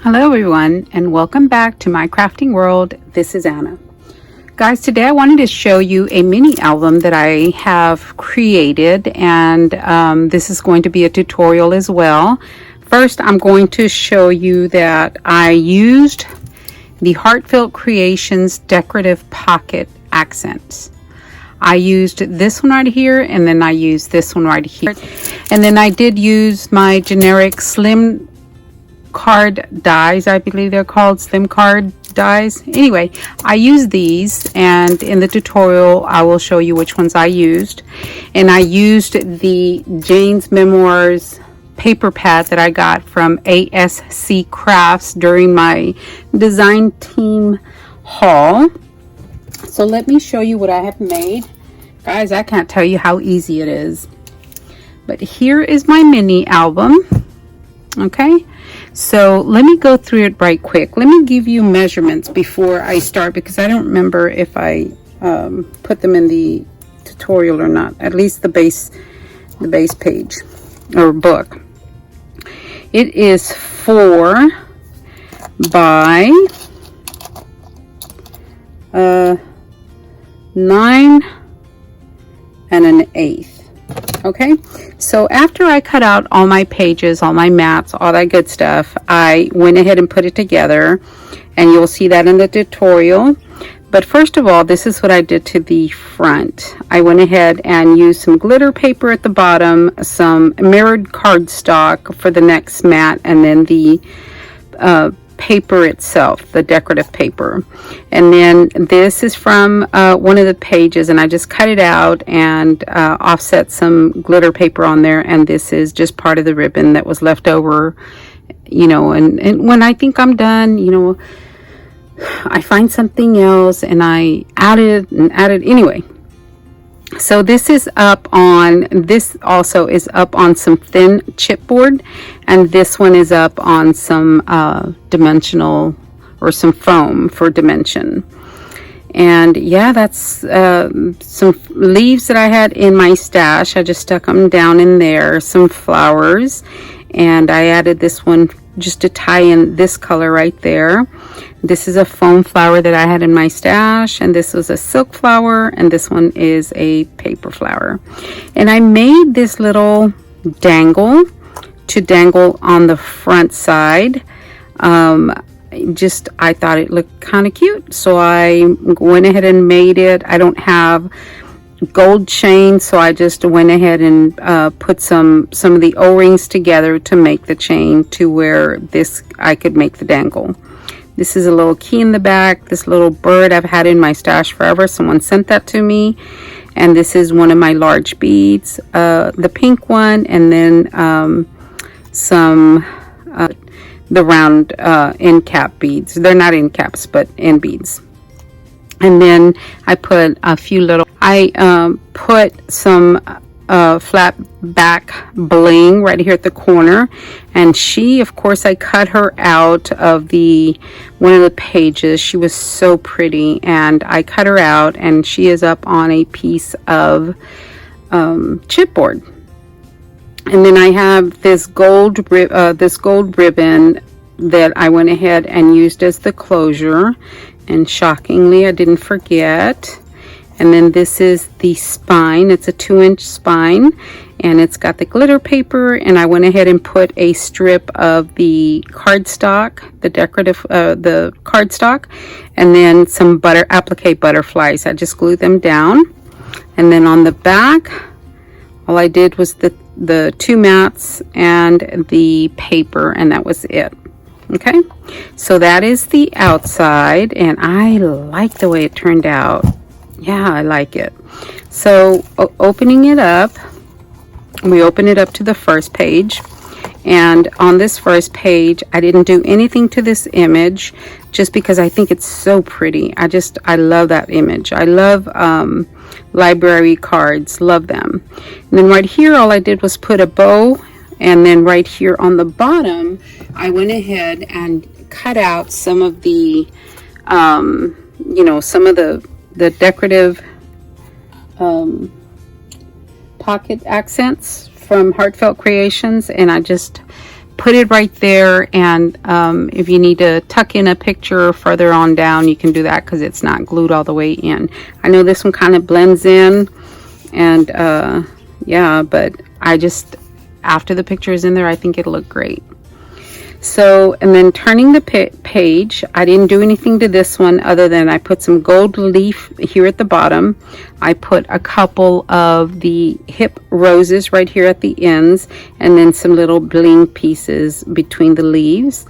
Hello everyone, and welcome back to my crafting world. This is Anna. Guys, today I wanted to show you a mini album that I have created, and this is going to be a tutorial as well. First, I'm going to show you that I used the Heartfelt Creations decorative pocket accents. I used this one right here, and then I used this one right here, and then I did use my generic slim card dies. I believe they're called slim card dies. Anyway, I use these, and in the tutorial I will show you which ones I used. And I used the Jane's Memoirs paper pad that I got from ASC Crafts during my design team haul. So let me show you what I have made. Guys, I can't tell you how easy it is. But here is my mini album. Okay, so let me go through it right quick. Let me give you measurements before I start, because I don't remember if I put them in the tutorial or not. At least the base page or book. It is 4 by 9 1/8. Okay, so after I cut out all my pages, all my mats, all that good stuff, I went ahead and put it together, and you'll see that in the tutorial. But first of all, this is what I did to the front. I went ahead and used some glitter paper at the bottom, some mirrored cardstock for the next mat, and then the paper itself, the decorative paper. And then this is from one of the pages, and I just cut it out and offset some glitter paper on there, and this is just part of the ribbon that was left over, you know. And when I think I'm done, you know, I find something else and I added anyway. So this is up on, this also is up on some thin chipboard, and this one is up on some dimensional, or some foam for dimension. And yeah, that's some leaves that I had in my stash. I just stuck them down in there. Some flowers, and I added this one just to tie in this color right there. This is a foam flower that I had in my stash, and this was a silk flower, and this one is a paper flower. And I made this little dangle to dangle on the front side. I thought it looked kind of cute, so I went ahead and made it. I don't have gold chain, so I just went ahead and put some of the O-rings together to make the chain to where this I could make the dangle. This is a little key in the back. This little bird I've had in my stash forever. Someone sent that to me. And this is one of my large beads, the pink one, and then the round end cap beads. They're not end caps, but end beads. And then I put a few little, I put some flat back bling right here at the corner, and she, of course, I cut her out of one of the pages. She was so pretty, and I cut her out, and she is up on a piece of chipboard. And then I have this gold ribbon that I went ahead and used as the closure, and shockingly I didn't forget. And then this is the spine. It's a 2-inch spine, and it's got the glitter paper, and I went ahead and put a strip of the cardstock, the decorative the cardstock, and then some applique butterflies. I just glued them down. And then on the back, all I did was the 2 mats and the paper, and that was it. Okay, so that is the outside, and I like the way it turned out. Yeah, I like it. So opening it up, we open it up to the first page, and on this first page I didn't do anything to this image just because I think it's so pretty. I love that image. I love library cards, love them. And then right here all I did was put a bow, and then right here on the bottom I went ahead and cut out some of the you know, some of the decorative pocket accents from Heartfelt Creations, and I just put it right there, and if you need to tuck in a picture further on down, you can do that because it's not glued all the way in. I know this one kind of blends in, and yeah, but I just, after the picture is in there, I think it'll look great. So, and then turning the page, I didn't do anything to this one other than I put some gold leaf here at the bottom. I put a couple of the hip roses right here at the ends, and then some little bling pieces between the leaves.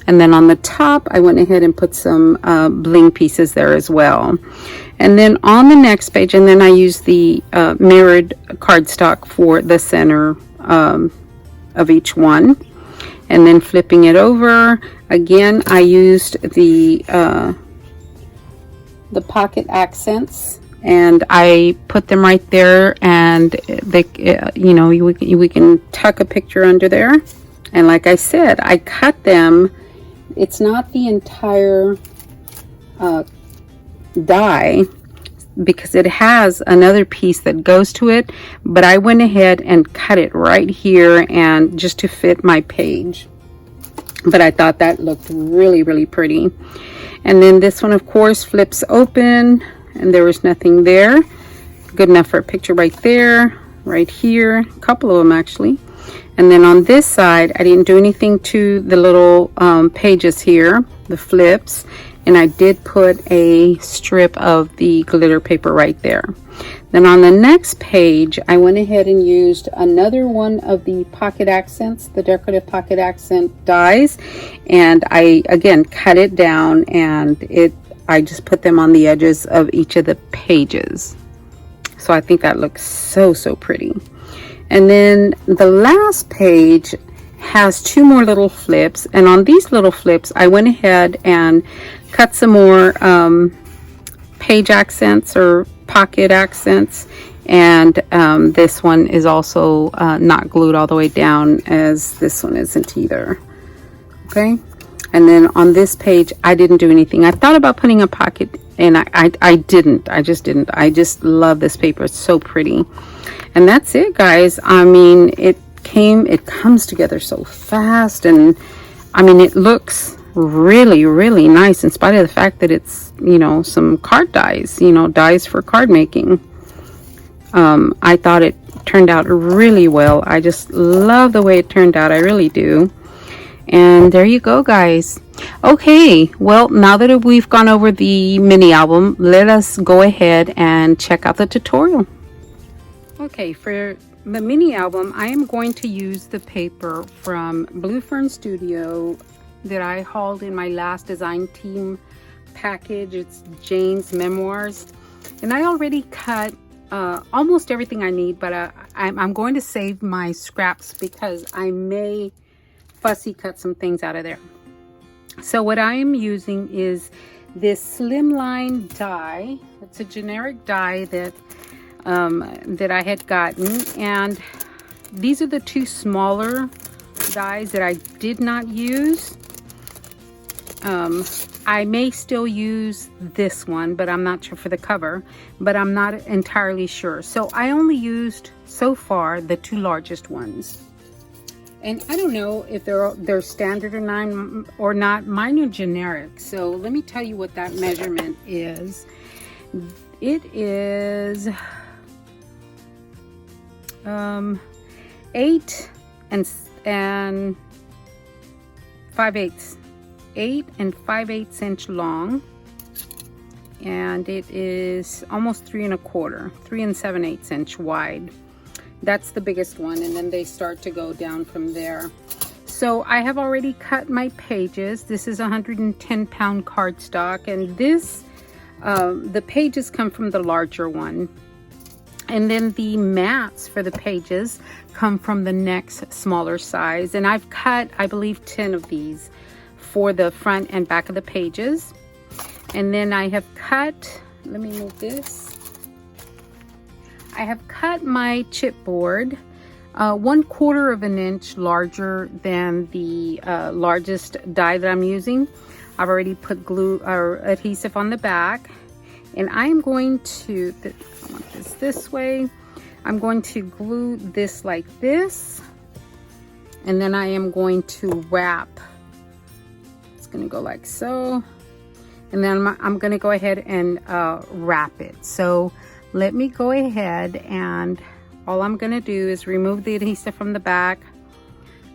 And then on the top, I went ahead and put some bling pieces there as well. And then on the next page, and then I used the mirrored cardstock for the center of each one. And then flipping it over again, I used the pocket accents, and I put them right there, and they, you know, we can tuck a picture under there. And like I said, I cut them. It's not the entire die, because it has another piece that goes to it, but I went ahead and cut it right here, and just to fit my page. But I thought that looked really, really pretty. And then this one, of course, flips open, and there was nothing there. Good enough for a picture right there, right here, a couple of them actually. And then on this side, I didn't do anything to the little pages here, the flips. And I did put a strip of the glitter paper right there. Then on the next page, I went ahead and used another one of the pocket accents, the decorative pocket accent dies. And I, again, cut it down, and I just put them on the edges of each of the pages. So I think that looks so, so pretty. And then the last page has two more little flips, and on these little flips I went ahead and cut some more page accents or pocket accents, and this one is also not glued all the way down, as this one isn't either. Okay, and then on this page I didn't do anything. I thought about putting a pocket, and I didn't. I just didn't. I just love this paper. It's so pretty. And that's it, guys. I mean, it comes together so fast, and I mean, it looks really, really nice in spite of the fact that it's, you know, some card dies, you know, dies for card making. I thought it turned out really well. I just love the way it turned out. I really do. And there you go, guys. Okay, well, now that we've gone over the mini album, let us go ahead and check out the tutorial. Okay, for the mini album, I am going to use the paper from Blue Fern Studio that I hauled in my last design team package. It's Jane's Memoirs, and I already cut almost everything I need, but I'm going to save my scraps because I may fussy cut some things out of there. So what I am using is this Slimline die. It's a generic die that I had gotten, and these are the two smaller dies that I did not use. I may still use this one, but I'm not sure for the cover, but I'm not entirely sure. So I only used so far the two largest ones, and I don't know if they're standard or not. Mine are generic, so let me tell you what that measurement is. It is 8 and 5/8. 8 and 5/8 inch long, and it is almost 3 1/4, 3 7/8 inch wide. That's the biggest one, and then they start to go down from there. So I have already cut my pages. This is 110-pound cardstock, and this the pages come from the larger one, and then the mats for the pages come from the next smaller size. And I've cut, I believe, 10 of these for the front and back of the pages. And then I have cut, let me move this. I have cut my chipboard 1/4 of an inch larger than the largest die that I'm using. I've already put glue or adhesive on the back, and I'm going to, I want this way. I'm going to glue this like this, And then I am going to wrap. It's going to go like so. And then I'm going to go ahead and wrap it. So let me go ahead, and all I'm going to do is remove the adhesive from the back,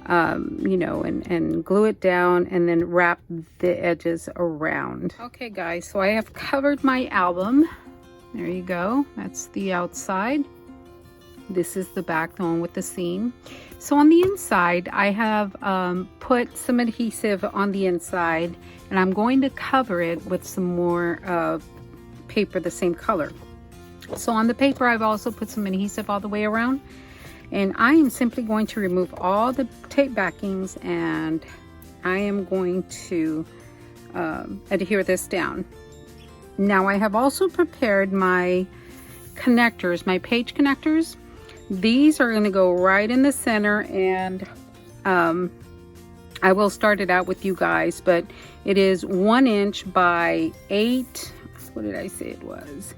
you know, and glue it down, and then wrap the edges around. Okay guys, so I have covered my album. There you go. That's the outside. This is the back, the one with the seam. So on the inside, I have put some adhesive on the inside, and I'm going to cover it with some more paper the same color. So on the paper, I've also put some adhesive all the way around, and I am simply going to remove all the tape backings, and I am going to adhere this down. Now I have also prepared my connectors, my page connectors. These are going to go right in the center, and I will start it out with you guys, but it is 1 inch by 8. What did I say it was?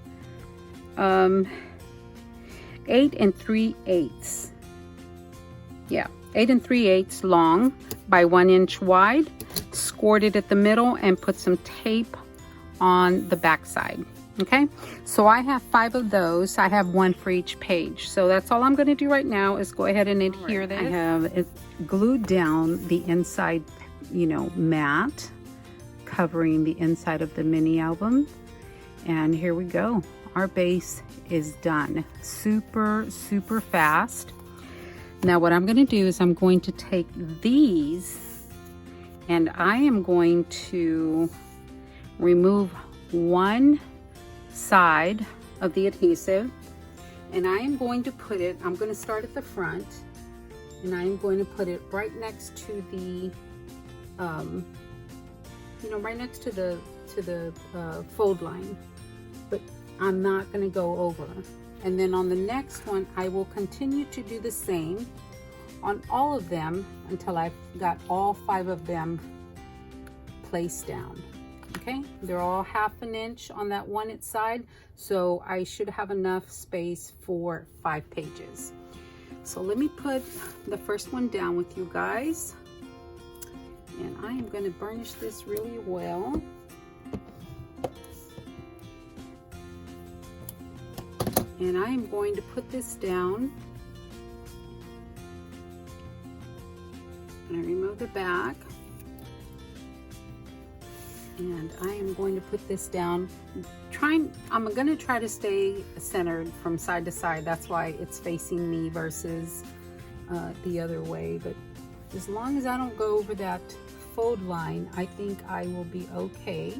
8 3/8. Yeah, 8 3/8 long by 1 inch wide. Scored it at the middle and put some tape on the back side. Okay, so I have 5 of those. I have 1 for each page. So that's all I'm going to do right now is go ahead and adhere this. I have it glued down the inside, you know, mat covering the inside of the mini album. And here we go. Our base is done. Super, super fast. Now what I'm going to do is I'm going to take these, and I am going to remove one side of the adhesive, and I am going to put it, I'm going to start at the front, and I am going to put it right next to the you know, right next to the fold line, but I'm not going to go over. And then on the next one, I will continue to do the same on all of them until I've got all 5 of them placed down. Okay, they're all 1/2 inch on that one side, so I should have enough space for 5 pages. So let me put the first one down with you guys, and I am going to burnish this really well. And I am going to put this down, and I remove the back. And I am going to put this down. I'm going to try to stay centered from side to side. That's why it's facing me versus the other way. But as long as I don't go over that fold line, I think I will be okay.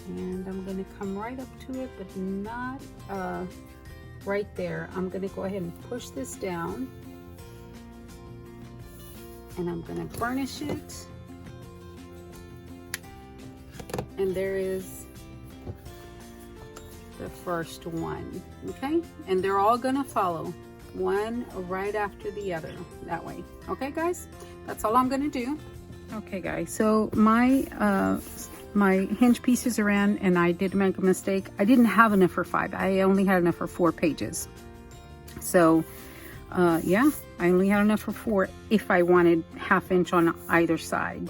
And I'm going to come right up to it, but not right there. I'm going to go ahead and push this down, and I'm going to burnish it. And there is the first one. Okay, and they're all gonna follow one right after the other that way. Okay guys, that's all I'm gonna do. Okay guys, so my hinge pieces are in, and I did make a mistake. I didn't have enough for 5. I only had enough for 4 pages. So yeah, I only had enough for 4 if I wanted 1/2 inch on either side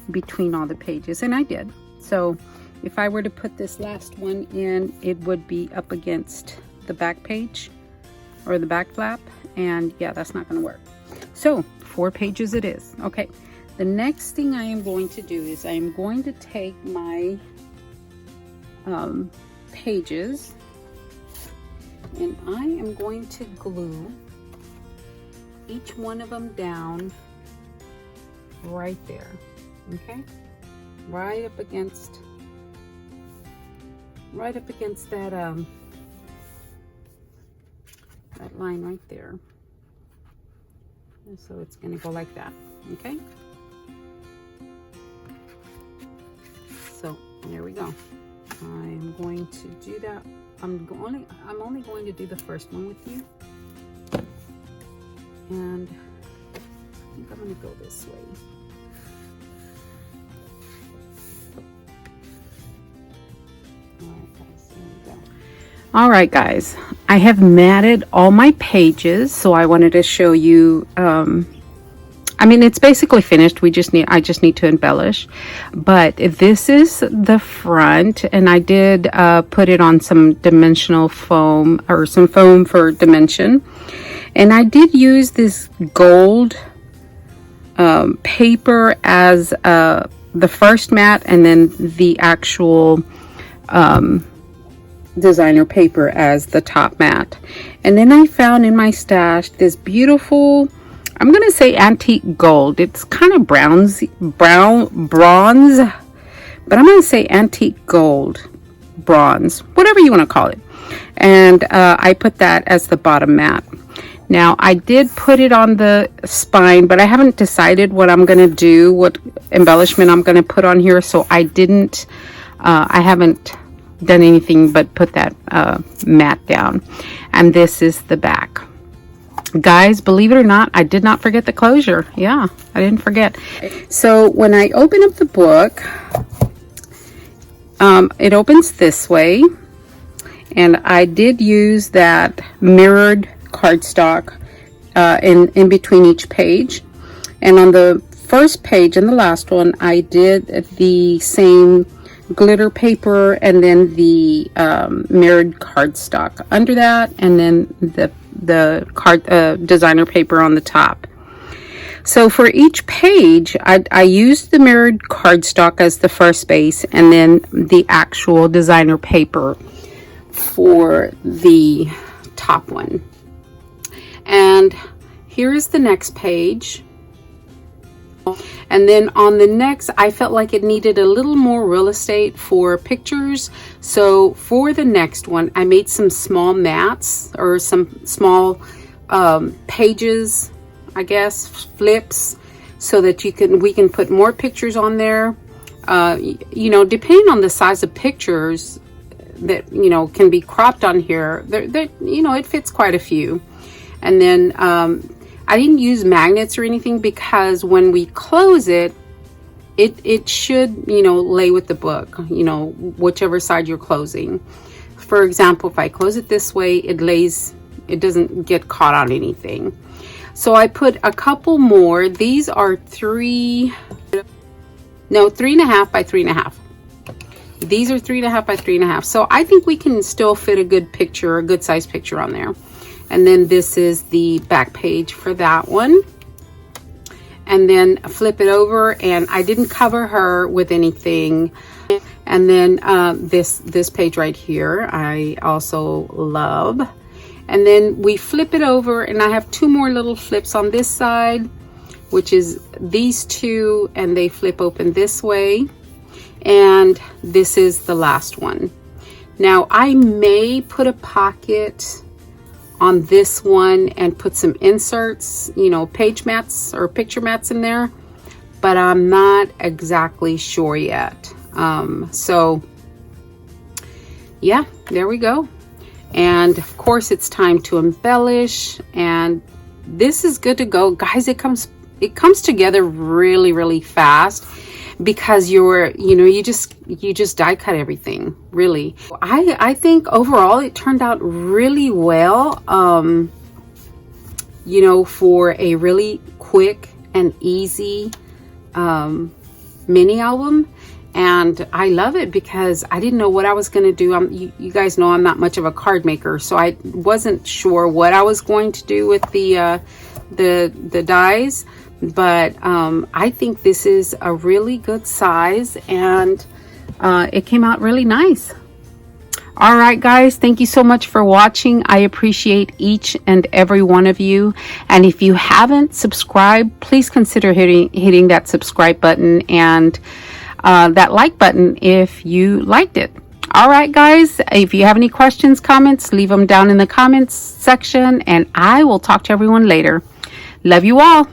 between all the pages, and I did. So if I were to put this last one in, it would be up against the back page or the back flap, and yeah, that's not going to work. So 4 pages it is. Okay, the next thing I am going to do is I am going to take my pages, and I am going to glue each one of them down right there. Okay, right up against that that line right there. And so it's going to go like that. Okay, so there we go. I'm going to do that. I'm only going to do the first one with you, and I think I'm going to go this way. Alright guys, there we go. All right, guys, I have matted all my pages, so I wanted to show you. I mean, it's basically finished. I just need to embellish. But this is the front, and I did put it on some dimensional foam, or some foam for dimension. And I did use this gold paper as the first mat, and then the actual designer paper as the top mat. And then I found in my stash this beautiful, I'm gonna say antique gold. It's kind of bronze, but I'm gonna say antique gold, bronze, whatever you want to call it. And I put that as the bottom mat. Now I did put it on the spine, but I haven't decided what I'm gonna do, what embellishment I'm gonna put on here. So I haven't done anything but put that mat down. And this is the back. Guys, believe it or not, I did not forget the closure. Yeah, I didn't forget. So when I open up the book, it opens this way, and I did use that mirrored cardstock in between each page. And on the first page and the last one, I did the same glitter paper and then the mirrored cardstock under that, and then the card designer paper on the top. So for each page, I used the mirrored cardstock as the first base, and then the actual designer paper for the top one. And here is the next page. And then on the next, I felt like it needed a little more real estate for pictures. So for the next one, I made some small mats, or some small pages, I guess, flips, so that we can put more pictures on there. You know, depending on the size of pictures that, you know, can be cropped on here, you know, it fits quite a few. And then I didn't use magnets or anything, because when we close it, it should, you know, lay with the book, you know, whichever side you're closing. For example, if I close it this way, it lays, it doesn't get caught on anything. So I put a couple more. These are 3.5 by 3.5. These are 3.5 by 3.5. So I think we can still fit a good picture, a good size picture on there. And then this is the back page for that one. And then flip it over, and I didn't cover her with anything. And then this page right here, I also love. And then we flip it over, and I have 2 more little flips on this side, which is these 2, and they flip open this way. And this is the last one. Now I may put a pocket on this one and put some inserts, you know, page mats or picture mats in there, but I'm not exactly sure yet. So yeah, there we go. And of course it's time to embellish, and this is good to go, guys. It comes together really, really fast, because you just die cut everything, really. I think overall it turned out really well, you know, for a really quick and easy mini album. And I love it, because I didn't know what I was going to do. You guys know I'm not much of a card maker, so I wasn't sure what I was going to do with the dies. But I think this is a really good size, and it came out really nice. All right, guys, thank you so much for watching. I appreciate each and every one of you. And if you haven't subscribed, please consider hitting that subscribe button and that like button if you liked it. All right, guys, if you have any questions, comments, leave them down in the comments section, and I will talk to everyone later. Love you all.